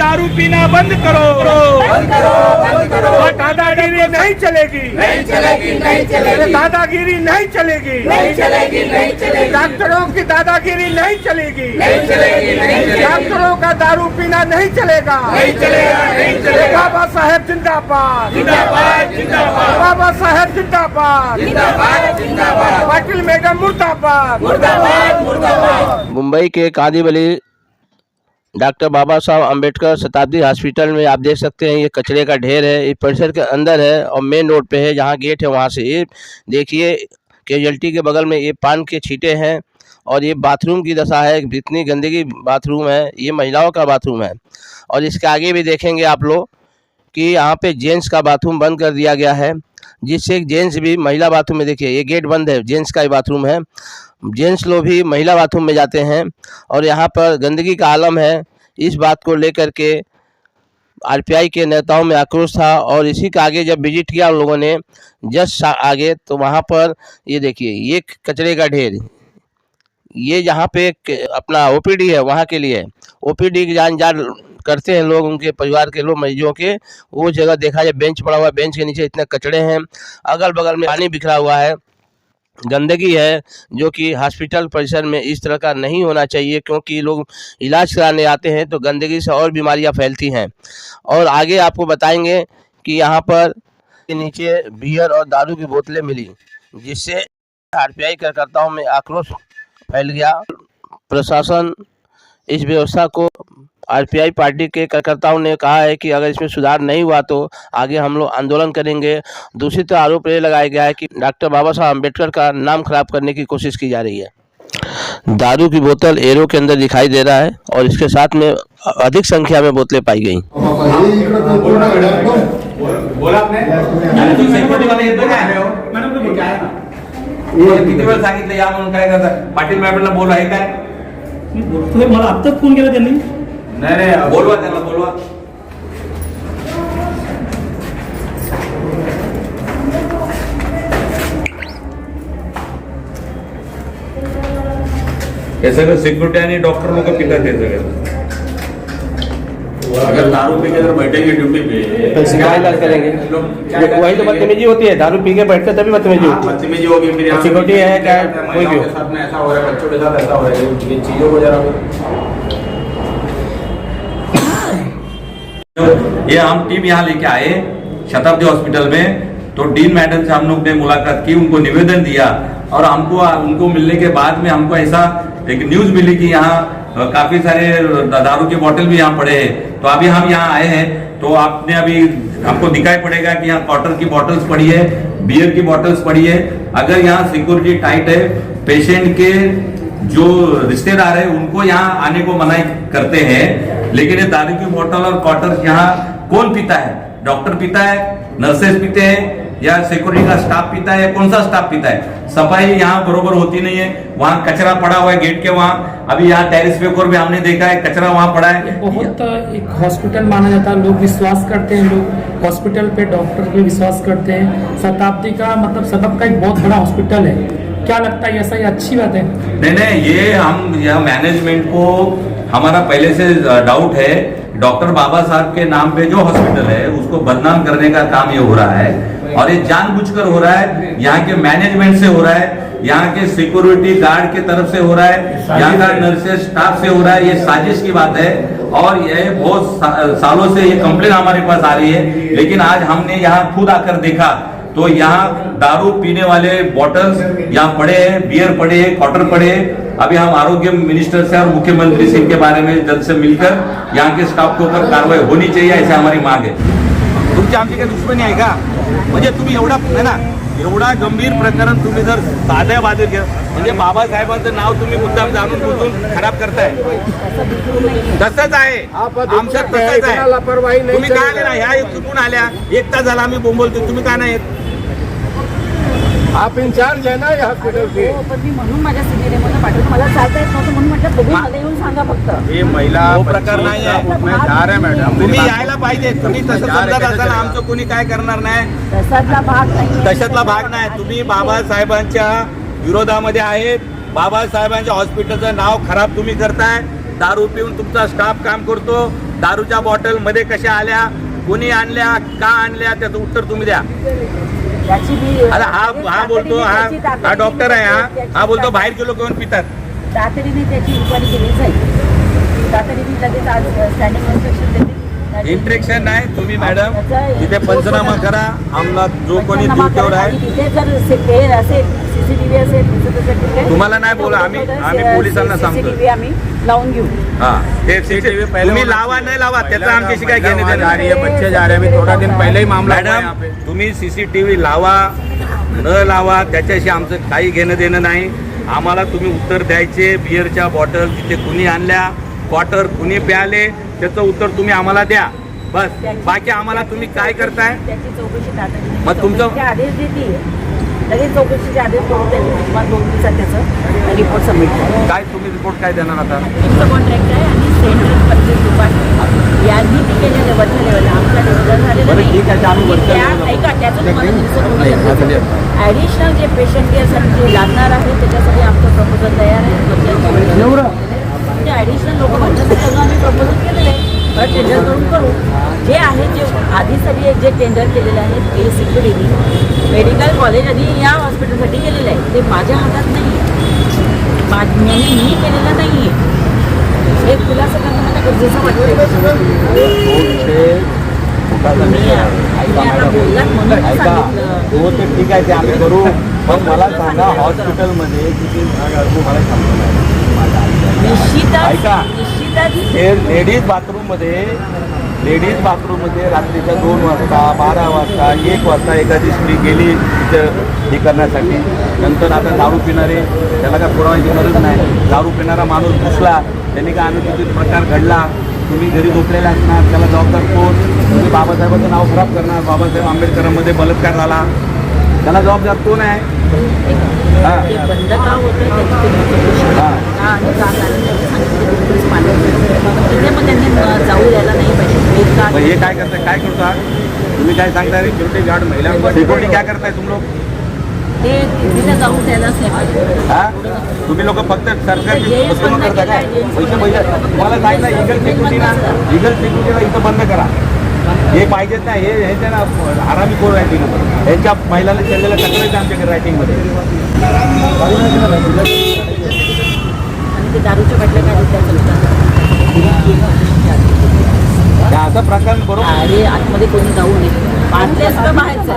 दारू पीना बंद करो, बंद करो, बंद करो। दादागिरी नहीं चलेगी, नहीं चलेगी, नहीं चलेगी, दादागिरी नहीं चलेगी, नहीं चलेगी, नहीं चलेगी। डॉक्टरों की दादागिरी नहीं चलेगी, नहीं चलेगी, नहीं चलेगी। डॉक्टरों का दारू पीना नहीं चलेगा, नहीं चलेगा, नहीं चलेगा। बाबा साहेब जिंदाबाद, जिंदाबाद, जिंदाबाद, बाबा साहेब जिंदाबाद, जिंदाबाद, जिंदाबाद। पाटिल मैडम मुर्दाबाद, मुर्दाबाद, मुर्दाबाद। मुंबई के कांदिवली डॉक्टर बाबा साहब अम्बेडकर शताब्दी हॉस्पिटल में आप देख सकते हैं ये कचरे का ढेर है। ये परिसर के अंदर है और मेन रोड पे है, जहाँ गेट है वहाँ से ये देखिए कैजुअल्टी के बगल में ये पान के छींटे हैं और ये बाथरूम की दशा है। इतनी गंदगी बाथरूम है, ये महिलाओं का बाथरूम है। और इसके आगे भी देखेंगे आप लोग कि यहाँ पे जेंट्स का बाथरूम बंद कर दिया गया है, जिससे जेंट्स भी महिला बाथरूम में, देखिए ये गेट बंद है, जेंट्स का ही बाथरूम है, जेंट्स लोग भी महिला बाथरूम में जाते हैं और यहाँ पर गंदगी का आलम है। इस बात को लेकर के आरपीआई के नेताओं में आक्रोश था और इसी के आगे जब विजिट किया उन लोगों ने जस्ट आगे, तो वहाँ पर ये देखिए ये कचरे का ढेर, ये जहाँ पे अपना ओपीडी है वहाँ के लिए, ओपीडी की जान करते हैं लोग, उनके परिवार के लोग मरीजों के, वो जगह देखा जाए बेंच पड़ा हुआ है, बेंच के नीचे इतने कचड़े हैं, अगल बगल में पानी बिखरा हुआ है, गंदगी है, जो कि हॉस्पिटल परिसर में इस तरह का नहीं होना चाहिए, क्योंकि लोग इलाज कराने आते हैं तो गंदगी से और बीमारियां फैलती हैं। और आगे आपको बताएंगे कि यहाँ पर नीचे बियर और दारू की बोतलें मिली, जिससे आरपीआई कार्यकर्ताओं में आक्रोश फैल गया। प्रशासन इस व्यवस्था को, आरपीआई पार्टी के कार्यकर्ताओं ने कहा है कि अगर इसमें सुधार नहीं हुआ तो आगे हम लोग आंदोलन करेंगे। दूसरी तरफ आरोप ये लगाया गया है कि डॉक्टर बाबा साहब अम्बेडकर का नाम खराब करने की कोशिश की जा रही है। दारू की बोतल एरो के अंदर दिखाई दे रहा है और इसके साथ में अधिक संख्या में बोतलें पाई गई। बोला आपने सिक्युरिटी वाले येतो काय मॅडम तुम्ही काय ना किती वेळ सांगितलं या म्हणून काय करता पाटील मॅडमला बोलवा आहे काय तुम्ही मला आत्ताच फोन केला त्यांनी नाही नाही बोलवा त्यांना बोलवा हे सगळं सिक्युरिटी आणि डॉक्टर लोक पितात हे सगळं अगर दारू पी के अगर बैठेंगे ड्यूटी पे तो शिकायत करेंगे, वही तो बदतमीजी होती है, दारू पी के बैठते तभी बदतमीजी होती है। बदतमीजी होगी फिर सिक्योरिटी है क्या कोई भी हो, के साथ में ऐसा हो रहा है, बच्चों के साथ ऐसा हो रहा है, ये चीजों को जरा ये हम टीम यहाँ लेके आए शताब्दी हॉस्पिटल में, तो डीन मैडम से हम लोग ने मुलाकात की, उनको निवेदन दिया और हमको उनको मिलने के बाद में हमको ऐसा एक न्यूज मिली कि यहाँ काफी सारे दारू के बोतल भी यहाँ पड़े हैं। तो अभी हम यहाँ आए हैं तो आपने अभी आपको दिखाई पड़ेगा कि यहाँ क्वार्टर की बोतल्स पड़ी है, बियर की बोतल्स पड़ी है। अगर यहाँ सिक्योरिटी टाइट है, पेशेंट के जो रिश्तेदार है उनको यहाँ आने को मनाही करते हैं, लेकिन ये दारू की बोतल और क्वार्टर यहाँ कौन पीता है? डॉक्टर पीता है, नर्सेस पीते हैं या सिक्योरिटी का स्टाफ पीता है? कौन सा स्टाफ पीता है? सफाई यहाँ बरोबर होती नहीं है, वहाँ कचरा पड़ा हुआ है गेट के वहाँ। अभी यहाँ टेरिस पे और भी हमने देखा है कचरा वहाँ पड़ा है। बहुत एक हॉस्पिटल माना जाता है, लोग विश्वास करते हैं, लोग हॉस्पिटल पे डॉक्टर पे विश्वास करते हैं। शताब्दी का मतलब सबक का एक बहुत बड़ा हॉस्पिटल है, क्या लगता है ऐसा ये अच्छी बात है? नहीं, ये हम यह मैनेजमेंट को हमारा पहले से डाउट है, डॉक्टर बाबा साहब के नाम पे जो हॉस्पिटल है उसको बदनाम करने का काम ये हो रहा है और ये जानबूझकर हो रहा है। यहाँ के मैनेजमेंट से हो रहा है, यहाँ के सिक्योरिटी गार्ड के तरफ से हो रहा है, यहाँ का नर्सेस स्टाफ से हो रहा है। ये साजिश की बात है और ये बहुत सालों से ये कंप्लेन हमारे पास आ रही है, लेकिन आज हमने यहाँ खुद आकर देखा तो यहाँ दारू पीने वाले बॉटल्स यहाँ पड़े हैं, बियर पड़े हैं, क्वार्टर पड़े हैं। अभी हम आरोग्य मिनिस्टर से और मुख्यमंत्री से इनके बारे में जल्द से मिलकर यहाँ के स्टाफ के ऊपर कार्रवाई होनी चाहिए, ऐसे हमारी मांग है। तुमची आमची काही दुश्मनी आहे का? म्हणजे तुम्ही एवढा है ना, एवढा गंभीर प्रकरण तुम्ही जर साध्या बाजूला घ्या, म्हणजे बाबासाहेबांचं नाव तुम्ही मुद्दाम जाणून बुजून खराब करताय। तसंच आहे आमचं, तसंच आहे। तुम्ही काय आले ना, ह्या चुकून आल्या, एक तास झाला आम्ही बोंबलतो, तुम्ही का नाही येत? आप इंचार्ज है ना या हॉस्पिटल के? हो, पण मी म्हणून माझ्या सिनियरमध्ये पाठवलं, मला चालता येत नव्हतं म्हणून म्हटलं बघून मला येऊन सांगा फक्त। हे महिला प्रकार नाही आहे, मॅडम तुम्ही यायला पाहिजे, तुम्ही तसं समजत असाल आमचं कोणी काय करणार नाही, तशातला भाग नाही, तशातला भाग नाही। तुम्ही बाबासाहेबांच्या विरोधामध्ये आहेत, बाबासाहेबांच्या हॉस्पिटलचं नाव खराब तुम्ही करताय, दारू पिऊन तुमचा स्टाफ काम करतो, दारूच्या बॉटल मध्ये कशा आल्या, कोणी आणल्या, का आणल्या, त्याचं उत्तर तुम्ही द्या. त्याची मी आता हा बोलतो, हा डॉक्टर आहे, हा बोलतो बाहेरचे लोक येऊन पितात. तातडीने त्याची इन्क्वायरी केली जाईल. तातडीने लगेच आज स्टँडिंग इन्स्ट्रक्शन देते. इंट्रेक्शन नाही तुम्ही मॅडम, तिथे पंचनामा करा. आम्हाला जो कोणी तेवढा आहे. तिथे जर असेल सीसीटीव्ही असेल तुम्हाला नाही बोला, आम्ही पोलिसांना सांगतो. सीसीटीव्ही आम्ही लावून घेऊ. हा ते तुम्ही लावा नाही लावा त्याचा आमच्याशी काय घेणे देणे नाही. बच्चे जा रहे हैं, अभी थोड़ा दिन पहले ही मामला हुआ है यहाँ पे. मॅडम तुम्ही सीसीटीव्ही लावा न लावा त्याच्याशी आमचं काही घेणं देणं नाही. आम्हाला तुम्ही उत्तर द्यायचे. बिअरच्या बॉटल तिथे कुणी आणल्या, क्वार्टर कुणी प्याले, त्याचं उत्तर तुम्ही आम्हाला द्या. बस बाकी आम्हाला तुम्ही काय करताय. त्याची चौकशी तातडीने मग तुमचं- चौकशीचे आदेश देते. लगेच चौकशीचे आदेश करून त्यांनी तुम्हाला 2 दिवसात त्याचं रिपोर्ट सबमिट करा. काय तुम्ही रिपोर्ट काय देणार आता. तुमचं कॉन्ट्रॅक्ट आहे आणि सेंट्रल परचेस डिपार्टमेंट यांनी ते केलेलं वरच्या लेवलला आमच्या लेवलला झालेलं बरं, नाही. ठीक आहे, आम्ही वरच्या level ला- ऐका त्याचं तुम्हाला ॲडिशनल जे पेशंट केअरसाठी जे लागणार आहे त्याच्यासाठी आमचं प्रपोजल तयार आहे. म्हणजे ॲडिशनल लोक म्हणण्यासाठी आम्ही प्रपोजल केलेलं आहे. बरं टेंडर करून करू. जे आहे जे आधी सगळे जे टेंडर केलेले आहेत ते सिक्युरिटी मेडिकल कॉलेज आधी या हॉस्पिटलसाठी केलेलं आहे. ते माझ्या हातात नाही आहे, मी केलेलं नाही आहे. हे खुलासा करणं मला गरजेचं वाटतं. बोललात म्हणून सांगितलं. हो ते ठीक आहे ते आम्ही करू. पण मला सांगा हॉस्पिटलमध्ये किती मला सांगतो ऐका निश्चितच हे लेडीज बाथरूममध्ये रात्रीच्या 2 वाजता 12 वाजता 1 वाजता एखादी स्त्री गेली तिथं हे करण्यासाठी. नंतर आता दारू पिणारे त्याला काय पुरवायची गरज नाही. दारू पिणारा माणूस घुसला, त्यांनी काय अनुचित प्रकार घडला, तुम्ही घरी झोपलेला असणार, त्याला जबाबदार कोण. तुम्ही बाबासाहेबांचं नाव खराब करणार. बाबासाहेब आंबेडकरांमध्ये बलात्कार झाला, त्याला जबाबदार कोण आहे. ते बंद का होतं त्याची आणि का कारण तिथे पण त्यांनी जाऊ द्यायला नाही पाहिजे. मग हे काय करताय, काय करता तुम्ही, काय सांगताय. सिक्युरिटी गार्ड महिला सिक्युरिटी काय करताय तुम्ही लोक. ते तिथे जाऊ द्यायलाच नाही पाहिजे. हा तुम्ही लोक फक्त सरकारची फसवणूक करता काय. पैसे तुम्हाला सांगितलं इगल सिक्युरिटीला इथं बंद करा. हे पाहिजेत ना, हे ह्याच्या ना आरामी कोण रायटिंग यांच्या महिलांना केलेल्या तक्रारी आमच्याकडे रायटिंगमध्ये. आणि ते दारूच्या बाटल्या काय त्या असा प्रकार बरोबर. अरे आतमध्ये कोणी जाऊ नये. बाटले असतं बाहेरचं.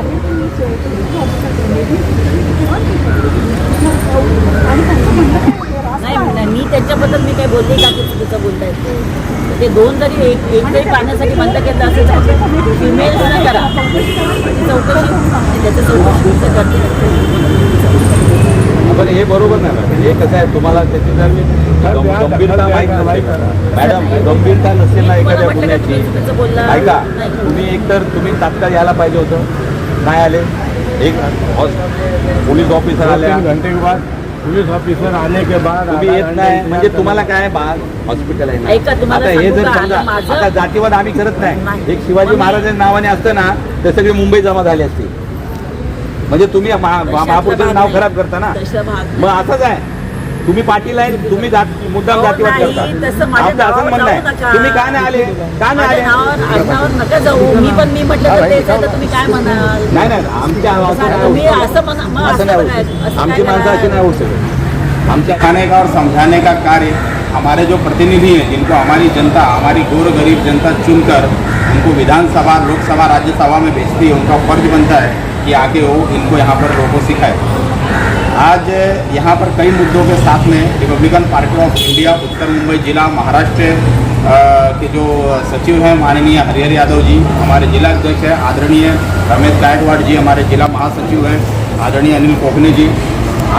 नाही मी त्याच्याबद्दल मी काही बोलले का की चुकीचं बोलताय. ते 2 जरी एक जरी पाहण्यासाठी बंद केलं असेल फिमेल न करा चौकशी त्याचं चौकशी करते. पण हे बरोबर नाही. हे कसं आहे तुम्हाला त्याची जर गंभीरता माहीत नसेल मॅडम, गंभीरता नसेल ना एखाद्या गुन्ह्याची. ऐका तुम्ही एकतर तुम्ही तात्काळ यायला पाहिजे होतं, नाही आले. एक पोलीस ऑफिसर आल्या, 3 घंटे के बाद पुलिस ऑफिसर आने के बाद तुम्ही येत नाही म्हणजे तुम्हाला काय हॉस्पिटल आहे ऐका, ना. तुम्हाला आता हे जर सांगू का, समजा माझं- आता जातीवाद आम्ही करत नाही. नाही. एक शिवाजी महाराजांच्या नावाने असतं ना तर सगळी मुंबई जमा झाली असती. म्हणजे तुम्ही महापुरुषाचं नाव खराब करता ना. तसं भाग मग असंच आहे. तुम्ही पाटील आहे, तुम्ही मुद्दाम जातीवाद नाही, करता. तसं माझ्या आमचं असं नावावर म्हणणं जाऊ आहे. नका. तुम्ही का नाही आले, का नाही आले. आडनावर नका जाऊ. मी म्हटलं तर तेच आहे, तर तुम्ही काय म्हणाल. नाही नाही आमच्या तुम्ही असं म्हणा, मग असं असं नाही होऊ बघायचं. शकत. असं आमची काय माणसं अशी करा. नाही होऊ शकत. आमच्या सिखाने का और समझाने का कार्य हमारे जो प्रतिनिधि हैं, जिनको हमारी जनता, हमारी गोर गरीब जनता चुनकर उनको विधानसभा, लोकसभा, राज्यसभा में भेजती है, उनका फर्ज बनता है कि आके वो इनको यहाँ पर लोगों को सिखाए. आज यहाँ पर कई मुद्दों के साथ में रिपब्लिकन पार्टी ऑफ इंडिया उत्तर मुंबई जिला महाराष्ट्र के जो सचिव हैं माननीय हरिहर यादव जी, हमारे जिला अध्यक्ष हैं आदरणीय रमेश गायकवाड़ जी, हमारे जिला महासचिव हैं आदरणीय अनिल कोकने जी,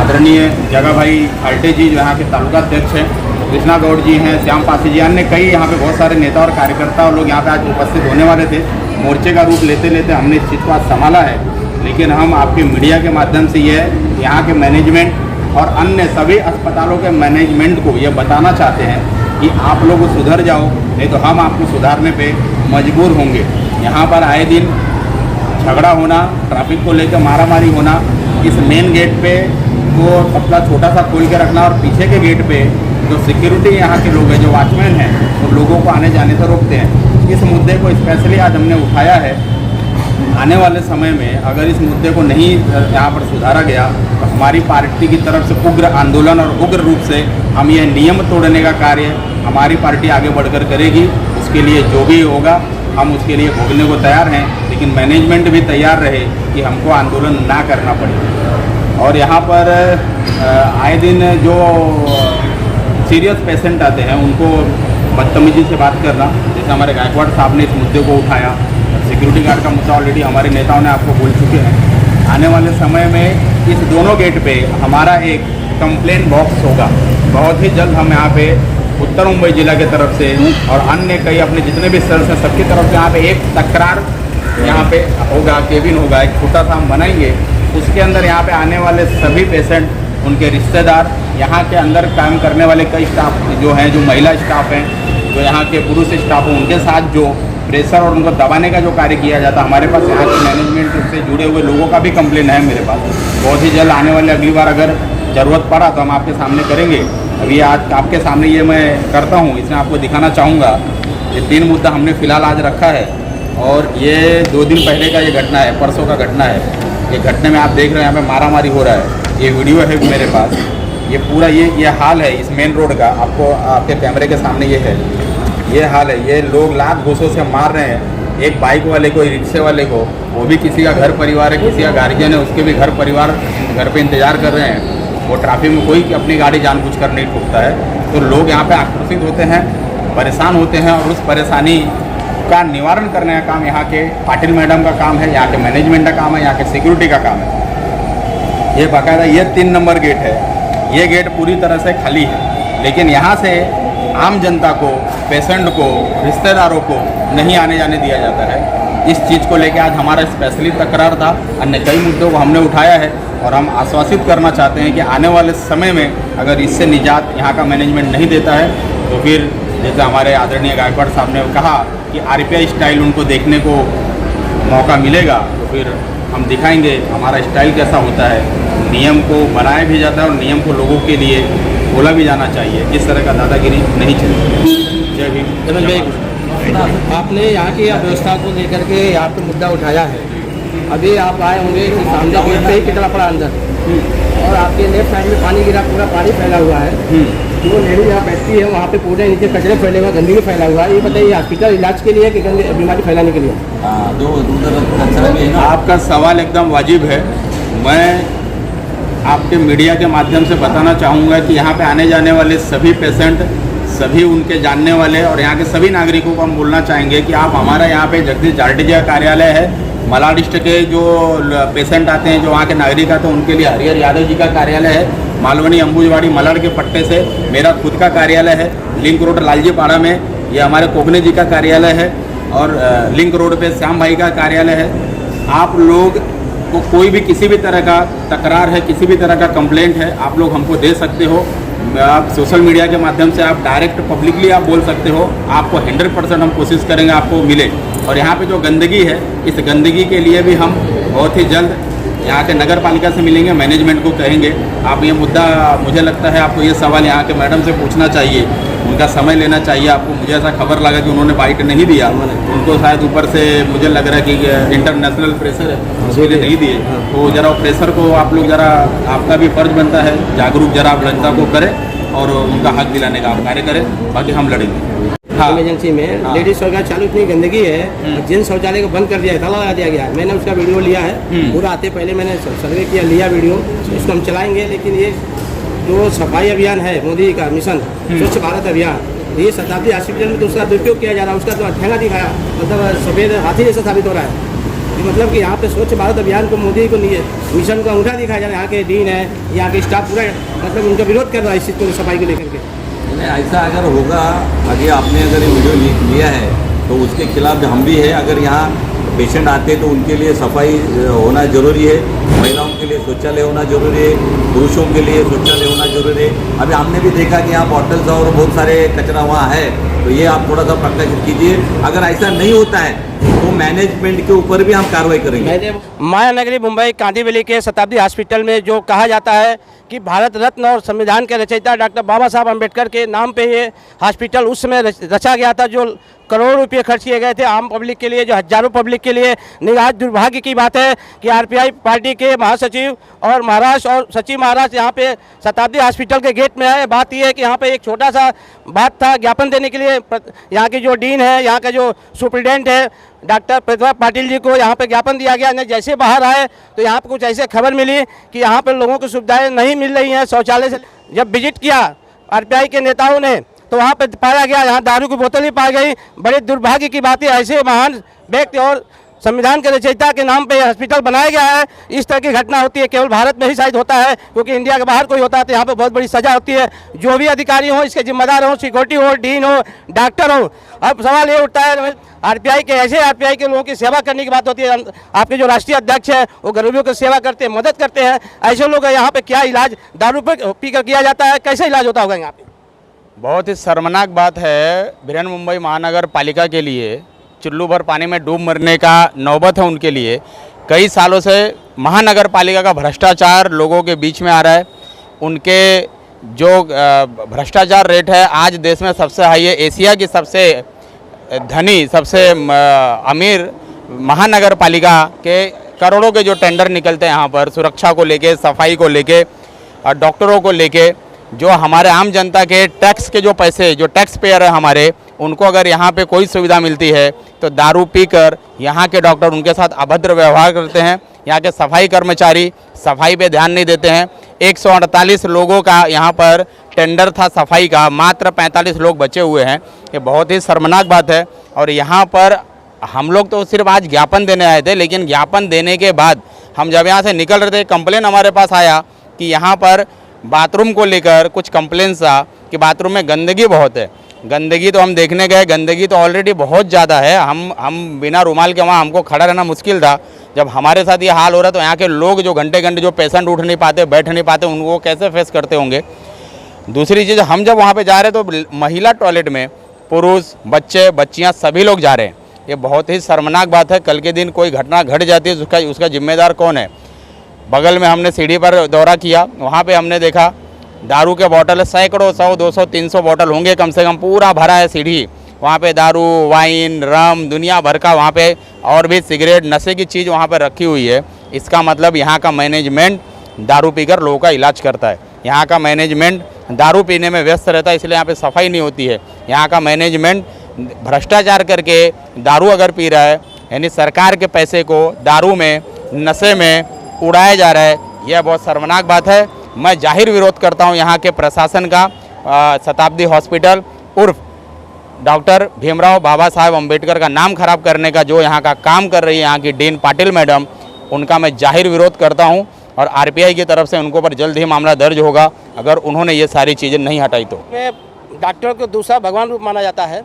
आदरणीय जगाभाई खाल्टे जी जो यहाँ के तालुका अध्यक्ष हैं, कृष्णा गौड़ जी हैं, श्याम पासी जी, अन्य कई यहाँ पे बहुत सारे नेता और कार्यकर्ता और लोग यहाँ पे आज उपस्थित होने वाले थे. मोर्चे का रूप लेते लेते हमने इस चीज़ को आज संभाला है. लेकिन हम आपके मीडिया के माध्यम से ये यहाँ के मैनेजमेंट और अन्य सभी अस्पतालों के मैनेजमेंट को ये बताना चाहते हैं कि आप लोग सुधर जाओ, नहीं तो हम आपको सुधारने पे मजबूर होंगे. यहाँ पर आए दिन झगड़ा होना, ट्रैफिक को लेकर मारामारी होना, इस मेन गेट पे वो पतला छोटा सा खोल के रखना और पीछे के गेट पे जो सिक्योरिटी यहाँ के लोग हैं, जो वॉचमैन हैं, वो लोगों को आने जाने से रोकते हैं। इस मुद्दे को स्पेशली आज हमने उठाया है। आने वाले समय में अगर इस मुद्दे को नहीं यहाँ पर सुधारा गया तो हमारी पार्टी की तरफ से उग्र आंदोलन और उग्र रूप से हम यह नियम तोड़ने का कार्य हमारी पार्टी आगे बढ़कर करेगी। उसके लिए जो भी होगा हम उसके लिए भोगने को तैयार हैं, लेकिन मैनेजमेंट भी तैयार रहे कि हमको आंदोलन ना करना पड़े। और यहाँ पर आए दिन जो सीरियस पेशेंट आते हैं उनको बदतमीजी से बात करना, जैसे हमारे गायकवाड़ साहब ने इस मुद्दे को उठाया। सिक्योरिटी गार्ड का मुद्दा ऑलरेडी हमारे नेताओं ने आपको बोल चुके हैं। आने वाले समय में इस दोनों गेट पे हमारा एक कंप्लेंट बॉक्स होगा। बहुत ही जल्द हम यहाँ पे उत्तर मुंबई जिला के तरफ से और अन्य कई अपने जितने भी सेल्स हैं सबकी तरफ से यहाँ पे एक तकरार यहाँ पे होगा, केबिन होगा, एक छोटा सा हम बनाएंगे। उसके अंदर यहाँ पे आने वाले सभी पेशेंट, उनके रिश्तेदार, यहाँ के अंदर काम करने वाले कई स्टाफ जो हैं, जो महिला स्टाफ हैं, जो यहाँ के पुरुष स्टाफ हैं, उनके साथ जो प्रेशर और उनको दबाने का जो कार्य किया जाता है, हमारे पास यहाँ के मैनेजमेंट से जुड़े हुए लोगों का भी कंप्लेन है मेरे पास। बहुत ही जल्द आने वाले अगली बार अगर ज़रूरत पड़ा तो हम आपके सामने करेंगे। अभी आज आपके सामने ये मैं करता हूँ, इसमें आपको दिखाना चाहूँगा। ये 3 मुद्दा हमने फ़िलहाल आज रखा है और ये 2 दिन पहले का ये घटना है, परसों का घटना है। ये घटने में आप देख रहे हैं यहाँ पे मारामारी हो रहा है। ये वीडियो है मेरे पास। ये पूरा ये हाल है इस मेन रोड का, आपको आपके कैमरे के सामने ये है, ये हाल है। ये लोग लात घूसों से मार रहे हैं एक बाइक वाले को, रिक्शे वाले को। वो भी किसी का घर परिवार है, किसी का गार्जियन है, उसके भी घर परिवार घर पे इंतज़ार कर रहे हैं। वो ट्रैफिक में कोई अपनी गाड़ी जानबूझकर नहीं ठोकता है। तो लोग यहाँ पे आक्रोशित होते हैं, परेशान होते हैं और उस परेशानी का निवारण करने का काम यहाँ के पाटिल मैडम का काम है, यहाँ के मैनेजमेंट का काम है, यहाँ के सिक्योरिटी का काम है। ये बाकायदा ये 3 नंबर गेट है। ये गेट पूरी तरह से खाली है, लेकिन यहाँ से आम जनता को, पेशेंट को, रिश्तेदारों को नहीं आने जाने दिया जाता है। इस चीज़ को लेकर आज हमारा स्पेशली तकरार था। अन्य कई मुद्दों को हमने उठाया है और हम आश्वासित करना चाहते हैं कि आने वाले समय में अगर इससे निजात यहाँ का मैनेजमेंट नहीं देता है तो फिर जैसे हमारे आदरणीय गायकवाड़ साहब ने कहा कि RPI स्टाइल उनको देखने को मौका मिलेगा, तो फिर हम दिखाएंगे हमारा स्टाइल कैसा होता है। नियम को बनाया भी जाता है और नियम को लोगों के लिए बोला भी जाना चाहिए। इस तरह का दादागिरी नहीं चलेगी। जय भीम। आपने यहाँ की व्यवस्था को लेकर के यहाँ पे मुद्दा उठाया है। अभी आप आए होंगे कि सामने गेट पे ही कितना पड़ा अंदर, और आपके लेफ्ट साइड में पानी गिरा, पूरा पानी फैला हुआ है। जो लेडी यहाँ बैठती है वहाँ पे पूरे नीचे कचरे फैले हुए, गंदगी फैला हुआ है। ये बताइए हॉस्पिटल इलाज के लिए कि बीमारी फैलाने के लिए? आपका सवाल एकदम वाजिब है। मैं आपके मीडिया के माध्यम से बताना चाहूँगा कि यहाँ पे आने जाने वाले सभी पेशेंट, सभी उनके जानने वाले और यहाँ के सभी नागरिकों को हम बोलना चाहेंगे कि आप हमारा यहाँ पे जगदीश जारडी जी का कार्यालय है। मलाड डिस्ट्रिक्ट के जो पेशेंट आते हैं, जो वहाँ के नागरिक आते हैं, उनके लिए हरिहर यादव जी का कार्यालय है। मालवनी अंबुजवाड़ी मलाड के पट्टे से मेरा खुद का कार्यालय है। लिंक रोड लालजी पाड़ा में ये हमारे कोकने जी का कार्यालय है और लिंक रोड पे श्याम भाई का कार्यालय है। आप लोग को कोई भी किसी भी तरह का तकरार है, किसी भी तरह का कंप्लेंट है, आप लोग हमको दे सकते हो। आप सोशल मीडिया के माध्यम से आप डायरेक्ट पब्लिकली आप बोल सकते हो। आपको 100% हम कोशिश करेंगे आपको मिले। और यहाँ पे जो गंदगी है, इस गंदगी के लिए भी हम बहुत ही जल्द यहाँ के नगर पालिका से मिलेंगे, मैनेजमेंट को कहेंगे। आप ये मुद्दा, मुझे लगता है आपको ये सवाल यहाँ के मैडम से पूछना चाहिए, उनका समय लेना चाहिए आपको। मुझे ऐसा खबर लगा कि उन्होंने बाइट नहीं दिया, उनको शायद ऊपर से मुझे लग रहा है कि इंटरनेशनल प्रेशर है, उसके लिए नहीं दिए। तो ज़रा प्रेशर को आप लोग ज़रा, आपका भी फर्ज बनता है जागरूक जरा आप जनता को करें और उनका हक दिलाने का आप कार्य करें, बाकी हम लड़ेंगे। हाँ, इमरजेंसी में लेडीज शौचालय चालू, इतनी गंदगी है, जेंट्स शौचालय को बंद कर दिया है, ताला लगा दिया गया है। मैंने उसका वीडियो लिया है, पूरा आते पहले मैंने सर्वे किया, लिया वीडियो, इसको हम चलाएंगे। लेकिन ये जो सफाई अभियान है मोदी का मिशन, स्वच्छ भारत अभियान, ये शताब्दी हॉस्पिटल में तो उसका दुरुपयोग किया जा रहा है। उसका तो ठेंगा दिखाया, मतलब सफ़ेद हाथी जैसा साबित हो रहा है। मतलब कि यहाँ पे स्वच्छ भारत अभियान को मोदी को मिशन को अंगूठा दिखाया जा रहा है। यहाँ के डीन है, यहाँ के स्टाफ पूरा मतलब उनका विरोध कर रहा है इस चीज़ को, सफाई को लेकर के। ऐसा अगर होगा, आगे आपने अगर ये वीडियो लिया है तो उसके खिलाफ हम भी है। अगर यहाँ पेशेंट आते तो उनके लिए सफाई होना जरूरी है, महिलाओं के लिए शौचालय होना जरूरी है, पुरुषों के लिए शौचालय होना जरूरी है। अभी हमने भी देखा कि यहाँ बॉटल्स और बहुत सारे कचरा वहाँ है, तो ये आप थोड़ा सा प्रकाशित कीजिए। अगर ऐसा नहीं होता है वो मैनेजमेंट के ऊपर भी हम कार्रवाई करेंगे। मायानगरी मुंबई कांदीवली के शताब्दी हॉस्पिटल में जो कहा जाता है कि भारत रत्न और संविधान के रचयिता डॉक्टर बाबा साहब अम्बेडकर के नाम पे ये हॉस्पिटल उस समय रचा गया था, जो करोड़ों रुपये खर्च किए गए थे आम पब्लिक के लिए, जो हजारों पब्लिक के लिए। निहायत दुर्भाग्य की बात है कि आरपीआई पार्टी के महासचिव और महाराष्ट्र और सचिव महाराष्ट्र यहाँ पे शताब्दी हॉस्पिटल के गेट में है। बात यह है कि यहाँ पे एक छोटा सा बात था, ज्ञापन देने के लिए यहाँ की जो डीन है, यहाँ का जो सुप्रिटेंडेंट है डॉक्टर प्रतिभा पाटिल जी को यहाँ पे ज्ञापन दिया गया। ने जैसे बाहर आए तो यहाँ पे कुछ ऐसे खबर मिली कि यहाँ पे लोगों को सुविधाएं नहीं मिल रही हैं शौचालय से। जब विजिट किया आरपीआई के नेताओं ने तो वहाँ पे पाया गया यहाँ दारू की बोतल ही पाई गई। बड़े दुर्भाग्य की बात है, ऐसे महान व्यक्ति और संविधान के रचयिता के नाम पे हॉस्पिटल बनाया गया है। इस तरह की घटना होती है केवल भारत में ही शायद होता है, क्योंकि इंडिया के बाहर कोई होता है तो यहाँ पे बहुत बड़ी सजा होती है। जो भी अधिकारी हो, इसके जिम्मेदार हो, सिक्योरिटी हो, डीन हो, डॉक्टर हो। अब सवाल ये उठता है आरपीआई के, ऐसे आरपीआई के लोगों की सेवा करने की बात होती है। आपके जो राष्ट्रीय अध्यक्ष है वो गरीबों की सेवा करते हैं, मदद करते हैं। ऐसे लोग यहाँ पे क्या इलाज दारू पी कर किया जाता है, कैसे इलाज होता होगा यहाँ पे? बहुत ही शर्मनाक बात है बृहन मुंबई महानगर पालिका के लिए। चुल्लू भर पानी में डूब मरने का नौबत है उनके लिए। कई सालों से महानगर पालिका का भ्रष्टाचार लोगों के बीच में आ रहा है। उनके जो भ्रष्टाचार रेट है आज देश में सबसे हाई है। एशिया की सबसे धनी, सबसे अमीर महानगर पालिका के करोड़ों के जो टेंडर निकलते हैं यहाँ पर सुरक्षा को लेके, सफाई को लेके और डॉक्टरों को लेके, जो हमारे आम जनता के टैक्स के जो पैसे, जो टैक्स पेयर है हमारे, उनको अगर यहाँ पे कोई सुविधा मिलती है तो दारू पीकर यहाँ के डॉक्टर उनके साथ अभद्र व्यवहार करते हैं। यहाँ के सफाई कर्मचारी सफाई पे ध्यान नहीं देते हैं। 148 लोगों का यहाँ पर टेंडर था सफाई का, मात्र 45 लोग बचे हुए हैं। ये बहुत ही शर्मनाक बात है। और यहाँ पर हम लोग तो सिर्फ आज ज्ञापन देने आए थे, लेकिन ज्ञापन देने के बाद हम जब यहाँ से निकल रहे थे कंप्लेन हमारे पास आया कि यहाँ पर बाथरूम को लेकर कुछ कंप्लेंट्स था कि बाथरूम में गंदगी बहुत है। गंदगी तो हम देखने गए, गंदगी तो ऑलरेडी बहुत ज़्यादा है। हम बिना रुमाल के वहाँ हमको खड़ा रहना मुश्किल था। जब हमारे साथ ये हाल हो रहा है तो यहाँ के लोग जो घंटे घंटे जो पेशेंट उठ नहीं पाते, बैठ नहीं पाते, उनको कैसे फेस करते होंगे। दूसरी चीज़, हम जब वहाँ पे जा रहे तो महिला टॉयलेट में पुरुष, बच्चे, बच्चियाँ सभी लोग जा रहे हैं। ये बहुत ही शर्मनाक बात है। कल के दिन कोई घटना घट जाती है उसका जिम्मेदार कौन है? बगल में हमने सीढ़ी पर दौरा किया, वहाँ पे हमने देखा दारू के बोतल सैकड़ों, 100, 200, 300 बोतल होंगे कम से कम, पूरा भरा है सीढ़ी। वहाँ पे दारू, वाइन, रम, दुनिया भर का वहाँ पे और भी सिगरेट, नशे की चीज़ वहाँ पे रखी हुई है। इसका मतलब यहाँ का मैनेजमेंट दारू पीकर लोगों का इलाज करता है। यहाँ का मैनेजमेंट दारू पीने में व्यस्त रहता है, इसलिए यहाँ पे सफाई नहीं होती है। यहाँ का मैनेजमेंट भ्रष्टाचार करके दारू अगर पी रहा है, यानी सरकार के पैसे को दारू में, नशे में उड़ाया जा रहा है, यह बहुत शर्मनाक बात है। मैं जाहिर विरोध करता हूं यहाँ के प्रशासन का। शताब्दी हॉस्पिटल उर्फ डॉक्टर भीमराव बाबा साहेब अम्बेडकर का नाम खराब करने का जो यहाँ का काम कर रही है यहाँ की डीन पाटिल मैडम, उनका मैं जाहिर विरोध करता हूँ। और आरपीआई की तरफ से उनको पर जल्द ही मामला दर्ज होगा अगर उन्होंने ये सारी चीज़ें नहीं हटाई तो। डॉक्टर को दूसरा भगवान रूप माना जाता है।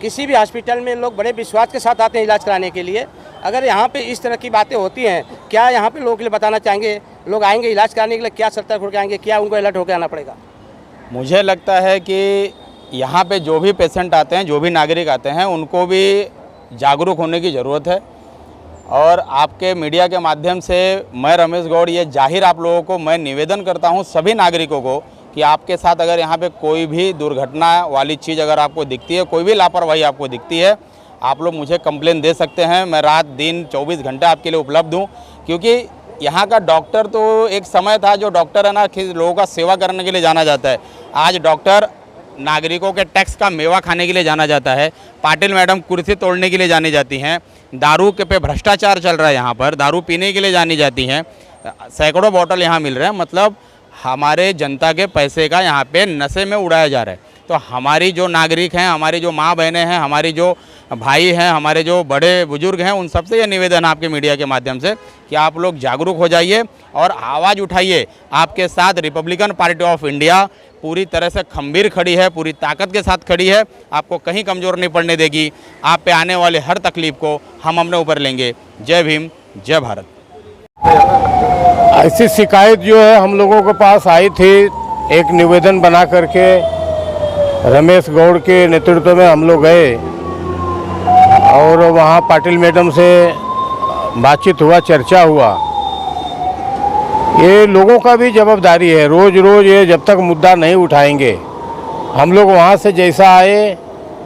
किसी भी हॉस्पिटल में लोग बड़े विश्वास के साथ आते हैं इलाज कराने के लिए। अगर यहाँ पे इस तरह की बातें होती हैं, क्या यहाँ पे लोगों के लिए बताना चाहेंगे? लोग आएंगे इलाज कराने के लिए, क्या सतर्क होकर आएंगे, क्या उनको अलर्ट होकर आना पड़ेगा? मुझे लगता है कि यहाँ पे जो भी पेशेंट आते हैं, जो भी नागरिक आते हैं, उनको भी जागरूक होने की ज़रूरत है। और आपके मीडिया के माध्यम से मैं रमेश गौड़ ये जाहिर आप लोगों को मैं निवेदन करता हूँ, सभी नागरिकों को, कि आपके साथ अगर यहाँ पे कोई भी दुर्घटना वाली चीज़ अगर आपको दिखती है, कोई भी लापरवाही आपको दिखती है, आप लोग मुझे कंप्लेन दे सकते हैं। मैं रात दिन 24 घंटे आपके लिए उपलब्ध हूँ। क्योंकि यहाँ का डॉक्टर तो एक समय था जो डॉक्टर है ना लोगों का सेवा करने के लिए जाना जाता है। आज डॉक्टर नागरिकों के टैक्स का मेवा खाने के लिए जाना जाता है। पाटिल मैडम कुर्सी तोड़ने के लिए जानी जाती हैं। दारू के पे भ्रष्टाचार चल रहा है यहाँ पर, दारू पीने के लिए जानी जाती हैं। सैकड़ों बोतल यहाँ मिल रहे हैं। मतलब हमारे जनता के पैसे का यहाँ पे नशे में उड़ाया जा रहा है। तो हमारी जो नागरिक हैं, हमारी जो माँ बहनें हैं, हमारी जो भाई हैं, हमारे जो बड़े बुजुर्ग हैं, उन सबसे ये निवेदन है आपके मीडिया के माध्यम से कि आप लोग जागरूक हो जाइए और आवाज़ उठाइए। आपके साथ रिपब्लिकन पार्टी ऑफ इंडिया पूरी तरह से खंबीर खड़ी है, पूरी ताकत के साथ खड़ी है, आपको कहीं कमज़ोर नहीं पड़ने देगी। आप पे आने वाले हर तकलीफ़ को हम अपने ऊपर लेंगे। जय भीम, जय भारत। ऐसी शिकायत जो है हम लोगों के पास आई थी, एक निवेदन बना करके रमेश गौड़ के नेतृत्व में हम लोग गए और वहाँ पाटिल मैडम से बातचीत हुआ, चर्चा हुआ। ये लोगों का भी जवाबदारी है, रोज़ रोज़ ये जब तक मुद्दा नहीं उठाएंगे। हम लोग वहाँ से जैसा आए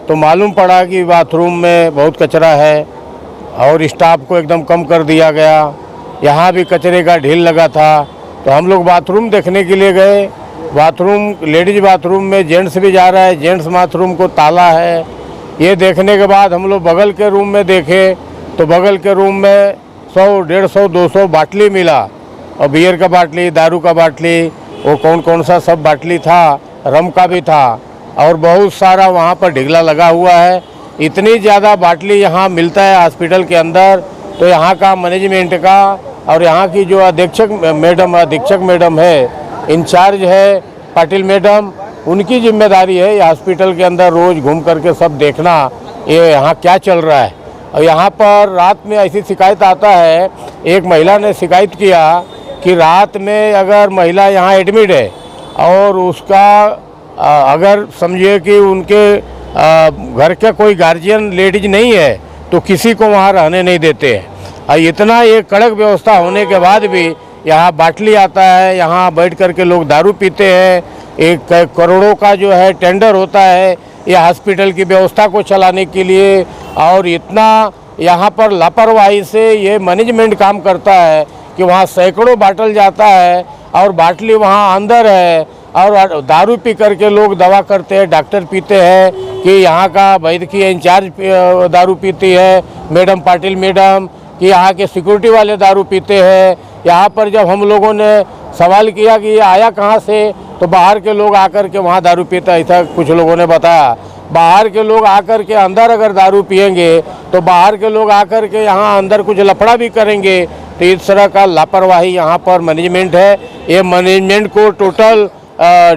तो मालूम पड़ा कि बाथरूम में बहुत कचरा है और स्टाफ को एकदम कम कर दिया गया। यहाँ भी कचरे का ढेर लगा था, तो हम लोग बाथरूम देखने के लिए गए। बाथरूम, लेडीज बाथरूम में जेंट्स भी जा रहा है, जेंट्स बाथरूम को ताला है। ये देखने के बाद हम लोग बगल के रूम में देखे तो बगल के रूम में 100, 150, 200 बाटली मिला, और बियर का बाटली, दारू का बाटली, वो कौन कौन सा सब बाटली था, रम का भी था, और बहुत सारा वहाँ पर ढिगला लगा हुआ है। इतनी ज़्यादा बाटली यहाँ मिलता है हॉस्पिटल के अंदर, तो यहाँ का मैनेजमेंट का और यहाँ की जो अधीक्षक मैडम है, इंचार्ज है पाटिल मैडम, उनकी जिम्मेदारी है ये हॉस्पिटल के अंदर रोज़ घूम करके सब देखना ये यहाँ क्या चल रहा है। और यहाँ पर रात में ऐसी शिकायत आता है, एक महिला ने शिकायत किया कि रात में अगर महिला यहाँ एडमिट है और उसका अगर समझिए कि उनके घर का कोई गार्जियन लेडीज नहीं है तो किसी को वहाँ रहने नहीं देते हैं। और इतना ये कड़क व्यवस्था होने के बाद भी यहाँ बाटली आता है, यहाँ बैठ करके लोग दारू पीते हैं। एक करोड़ों का जो है टेंडर होता है ये हॉस्पिटल की व्यवस्था को चलाने के लिए, और इतना यहाँ पर लापरवाही से ये मैनेजमेंट काम करता है कि वहाँ सैकड़ों बाटल जाता है और बाटली वहाँ अंदर है, और दारू पी करके लोग दवा करते हैं, डॉक्टर पीते हैं कि यहाँ का वैद्य की इंचार्ज दारू पीती है मैडम पाटिल मैडम, कि यहाँ के सिक्योरिटी वाले दारू पीते हैं। यहाँ पर जब हम लोगों ने सवाल किया कि ये आया कहाँ से, तो बाहर के लोग आकर के वहाँ दारू पीता, ऐसा कुछ लोगों ने बताया। बाहर के लोग आकर के अंदर अगर दारू पिएंगे तो बाहर के लोग आकर के यहाँ अंदर कुछ लफड़ा भी करेंगे। तो इस तरह का लापरवाही यहाँ पर मैनेजमेंट है। ये मैनेजमेंट को टोटल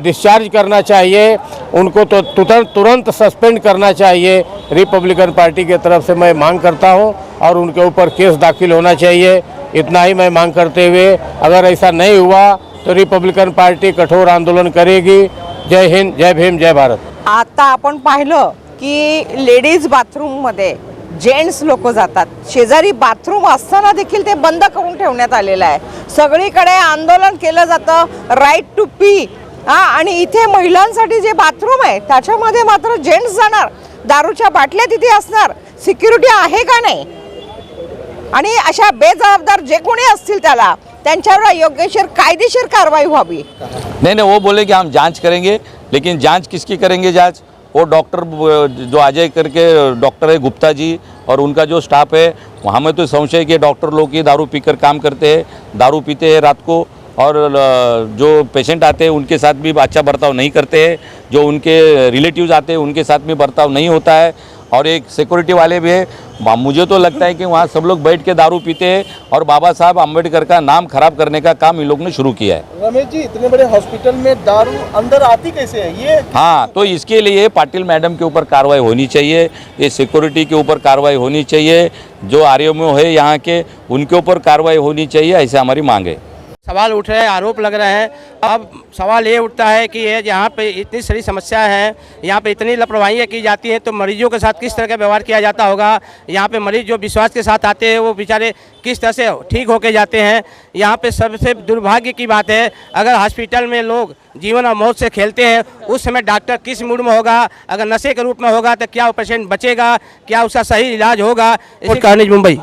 डिस्चार्ज करना चाहिए, उनको तो तुरंत सस्पेंड करना चाहिए। रिपब्लिकन पार्टी की तरफ से मैं मांग करता हूँ और उनके ऊपर केस दाखिल होना चाहिए। इतना ही मैं मांग करते हुए, अगर ऐसा नहीं हुआ तो रिपब्लिकन पार्टी कठोर आंदोलन करेगी। जय हिंद, जय भीम, जय भारत। आता आपण पाहिलं की लेडीज बाथरूममध्ये जेंट्स लोक जातात, शेजारी बाथरूम असताना देखील ते बंद करून ठेवण्यात आलेलं आहे। सगळीकडे आंदोलन केलं जातं राईट टू पी, आणि इथे महिलांसाठी जे बाथरूम आहे त्याच्यामध्ये मात्र जेंट्स जाणार, दारूच्या बाटल्या तिथे असणार, सिक्युरिटी आहे का नाही, आणि अशा बेजबाबदार जे कोणी असतील त्याला त्यांच्यावर योग्यशीर कायदेशीर कारवाई व्हावी। नहीं, वो बोले कि हम जांच करेंगे, लेकिन जांच किसकी करेंगे? जांच वो डॉक्टर जो अजय करके डॉक्टर है, गुप्ता जी, और उनका जो स्टाफ है, वहाँ में तो संशय कि डॉक्टर लोग ही दारू पीकर काम करते हैं, दारू पीते हैं रात को, और जो पेशेंट आते हैं उनके साथ भी अच्छा बर्ताव नहीं करते हैं, जो उनके रिलेटिव्स आते हैं उनके साथ भी बर्ताव नहीं होता है, और एक सिक्योरिटी वाले भी है। मुझे तो लगता है कि वहाँ सब लोग बैठ के दारू पीते हैं, और बाबा साहब अम्बेडकर का नाम खराब करने का काम इन लोगों ने शुरू किया है। रमेश जी, इतने बड़े हॉस्पिटल में दारू अंदर आती कैसे है ये? हाँ, तो इसके लिए पाटिल मैडम के ऊपर कार्रवाई होनी चाहिए, ये सिक्योरिटी के ऊपर कार्रवाई होनी चाहिए, जो आरएमओ है यहाँ के उनके ऊपर कार्रवाई होनी चाहिए, ऐसे हमारी मांग है। सवाल उठ रहे हैं, आरोप लग रहे हैं। अब सवाल ये उठता है कि ये यहाँ पे इतनी सारी समस्या है, यहाँ पे इतनी लापरवाहियाँ की जाती हैं, तो मरीजों के साथ किस तरह का व्यवहार किया जाता होगा? यहाँ पे मरीज जो विश्वास के साथ आते हैं वो बेचारे किस तरह से ठीक होके जाते हैं? यहाँ पे सबसे दुर्भाग्य की बात है, अगर हॉस्पिटल में लोग जीवन और मौत से खेलते हैं, उस समय डॉक्टर किस मूड में होगा? अगर नशे के रूप में होगा तो क्या वो पेशेंट बचेगा? क्या उसका सही इलाज होगा? मुंबई।